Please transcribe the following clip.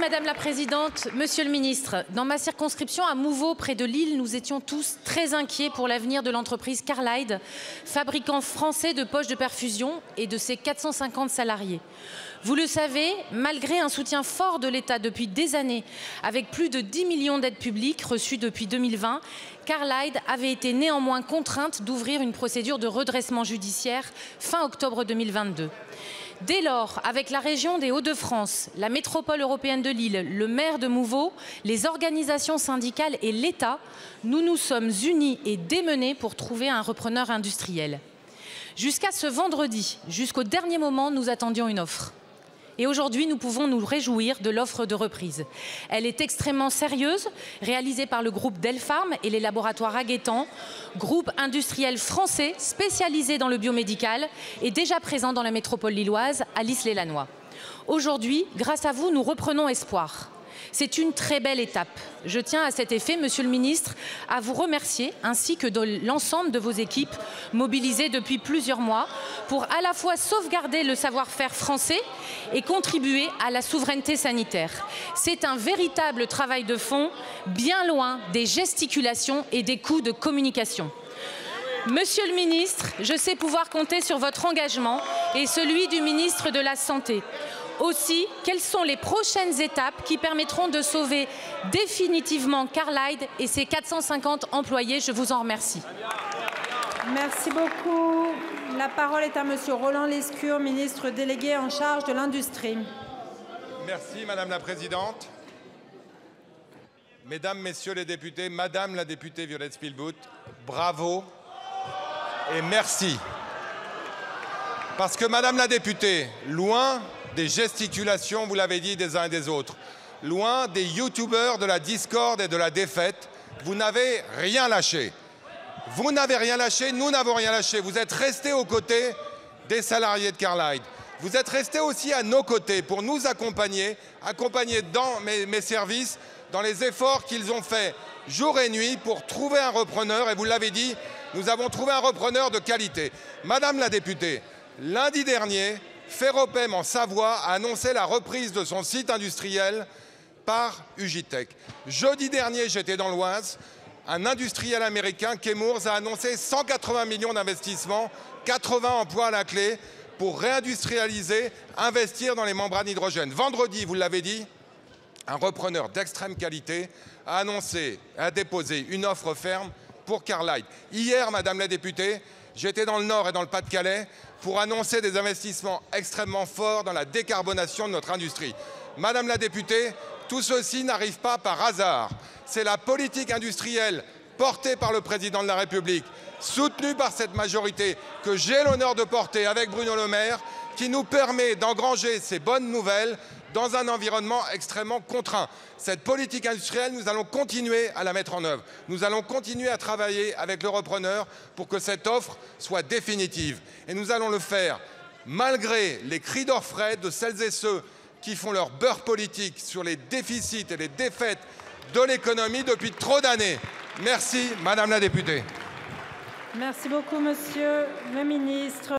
Madame la Présidente. Monsieur le Ministre, dans ma circonscription à Mouveau, près de Lille, nous étions tous très inquiets pour l'avenir de l'entreprise Carlide, fabricant français de poches de perfusion et de ses 450 salariés. Vous le savez, malgré un soutien fort de l'État depuis des années, avec plus de 10 millions d'aides publiques reçues depuis 2020, Carlide avait été néanmoins contrainte d'ouvrir une procédure de redressement judiciaire fin octobre 2022. Dès lors, avec la région des Hauts-de-France, la métropole européenne de Lille, le maire de Mouveau, les organisations syndicales et l'État, nous nous sommes unis et démenés pour trouver un repreneur industriel. Jusqu'à ce vendredi, jusqu'au dernier moment, nous attendions une offre. Et aujourd'hui, nous pouvons nous réjouir de l'offre de reprise. Elle est extrêmement sérieuse, réalisée par le groupe Delpharm et les laboratoires Aguettant, groupe industriel français spécialisé dans le biomédical et déjà présent dans la métropole lilloise, à Lys-les-Lannoy. Aujourd'hui, grâce à vous, nous reprenons espoir. C'est une très belle étape. Je tiens à cet effet, Monsieur le Ministre, à vous remercier, ainsi que de l'ensemble de vos équipes mobilisées depuis plusieurs mois pour à la fois sauvegarder le savoir-faire français et contribuer à la souveraineté sanitaire. C'est un véritable travail de fond, bien loin des gesticulations et des coups de communication. Monsieur le Ministre, je sais pouvoir compter sur votre engagement et celui du ministre de la Santé. Aussi, quelles sont les prochaines étapes qui permettront de sauver définitivement Carlide et ses 450 employés? Je vous en remercie. Merci beaucoup. La parole est à Monsieur Roland Lescure, ministre délégué en charge de l'Industrie. Merci Madame la Présidente. Mesdames, Messieurs les députés, Madame la députée Violette Spillebout, bravo et merci. Parce que Madame la députée, loin des gesticulations, vous l'avez dit, des uns et des autres, loin des youtubeurs de la discorde et de la défaite, vous n'avez rien lâché. Vous n'avez rien lâché, nous n'avons rien lâché. Vous êtes restés aux côtés des salariés de Carlide. Vous êtes restés aussi à nos côtés pour nous accompagner dans mes services, dans les efforts qu'ils ont faits jour et nuit pour trouver un repreneur. Et vous l'avez dit, nous avons trouvé un repreneur de qualité. Madame la députée, lundi dernier, Ferropem en Savoie a annoncé la reprise de son site industriel par Ugitech. Jeudi dernier, j'étais dans l'Oise. Un industriel américain, Chemours, a annoncé 180 millions d'investissements, 80 emplois à la clé pour réindustrialiser, investir dans les membranes hydrogène. Vendredi, vous l'avez dit, un repreneur d'extrême qualité a déposé une offre ferme pour Carlide. Hier, Madame la députée, j'étais dans le Nord et dans le Pas-de-Calais pour annoncer des investissements extrêmement forts dans la décarbonation de notre industrie. Madame la députée, tout ceci n'arrive pas par hasard. C'est la politique industrielle portée par le président de la République, soutenue par cette majorité que j'ai l'honneur de porter avec Bruno Le Maire, qui nous permet d'engranger ces bonnes nouvelles dans un environnement extrêmement contraint. Cette politique industrielle, nous allons continuer à la mettre en œuvre. Nous allons continuer à travailler avec le repreneur pour que cette offre soit définitive. Et nous allons le faire malgré les cris d'orfraie de celles et ceux qui font leur beurre politique sur les déficits et les défaites de l'économie depuis trop d'années. Merci, Madame la députée. Merci beaucoup, Monsieur le Ministre.